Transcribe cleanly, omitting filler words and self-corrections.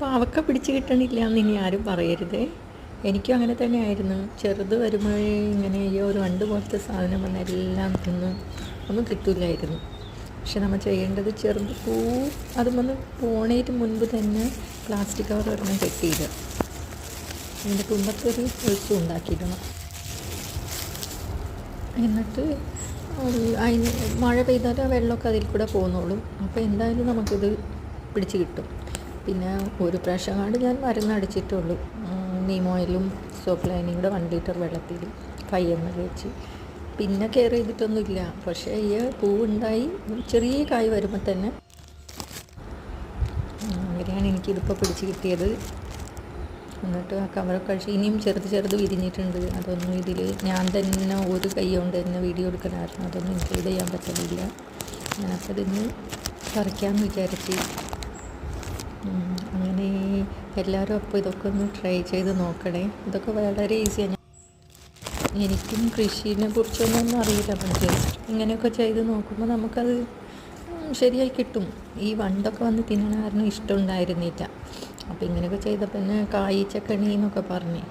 പാവക്ക പിടിച്ച് കിട്ടണില്ല എന്ന് ഇനി ആരും പറയരുതേ. എനിക്കും അങ്ങനെ തന്നെയായിരുന്നു. ചെറുത് വരുമ്പോഴേ ഇങ്ങനെ ഈ ഒരു വണ്ട് പോലത്തെ സാധനം വന്ന് എല്ലാം തിന്ന് ഒന്നും കിട്ടില്ലായിരുന്നു. പക്ഷെ നമ്മൾ ചെയ്യേണ്ടത് ചെറുത് അതും വന്ന് പോണേറ്റ് മുൻപ് തന്നെ പ്ലാസ്റ്റിക് കവർ ഒരെണ്ണം കെട്ടിയിടുക. അതിൻ്റെ തുമ്പത്തൊരു ഒഴിച്ചും ഉണ്ടാക്കിയിടണം. എന്നിട്ട് അതിന് മഴ പെയ്താൽ ആ വെള്ളമൊക്കെ അതിൽ കൂടെ പോകുന്നോളും. അപ്പോൾ എന്തായാലും നമുക്കിത് പിടിച്ച് കിട്ടും. പിന്നെ ഒരു പ്രാവശ്യം കൊണ്ട് ഞാൻ മരുന്നടിച്ചിട്ടുള്ളൂ. നീം ഓയിലും സോപ്പ് ലൈനിങ് കൂടെ 1 ലിറ്റർ വെള്ളത്തിൽ കയ്യൊന്ന് വെച്ച് പിന്നെ കെയർ ചെയ്തിട്ടൊന്നുമില്ല. പക്ഷേ ഈ പൂവുണ്ടായി ചെറിയ കായ് വരുമ്പോൾ തന്നെ അങ്ങനെയാണ് എനിക്കിതിപ്പോൾ പിടിച്ച് കിട്ടിയത്. എന്നിട്ട് ആ കവറൊക്കെ കഴിച്ച് ഇനിയും ചെറുത് വിരിഞ്ഞിട്ടുണ്ട്. അതൊന്നും ഇതിൽ ഞാൻ തന്നെ ഒരു കൈ കൊണ്ട് തന്നെ വീഡിയോ എടുക്കണമായിരുന്നു. അതൊന്നും എനിക്ക് ചെയ്യാൻ പറ്റുന്നില്ല. ഞാനപ്പോൾ ഇതിന് പറിക്കാമെന്ന് വിചാരിച്ച്. അങ്ങനെ എല്ലാവരും അപ്പോൾ ഇതൊക്കെ ഒന്ന് ട്രൈ ചെയ്ത് നോക്കണേ. ഇതൊക്കെ വളരെ ഈസിയാണ്. എനിക്കും കൃഷിനെ കുറിച്ചൊന്നും അറിയില്ല. പക്ഷേ ഇങ്ങനെയൊക്കെ ചെയ്ത് നോക്കുമ്പോൾ നമുക്കത് ശരിയായി കിട്ടും. ഈ വണ്ടൊക്കെ വന്ന് തിന്നണ കാരണം ഇഷ്ടമുണ്ടായിരുന്നില്ല. അപ്പോൾ ഇങ്ങനെയൊക്കെ ചെയ്തപ്പോൾ തന്നെ കായ് ചക്കണി എന്നൊക്കെ പറഞ്ഞേ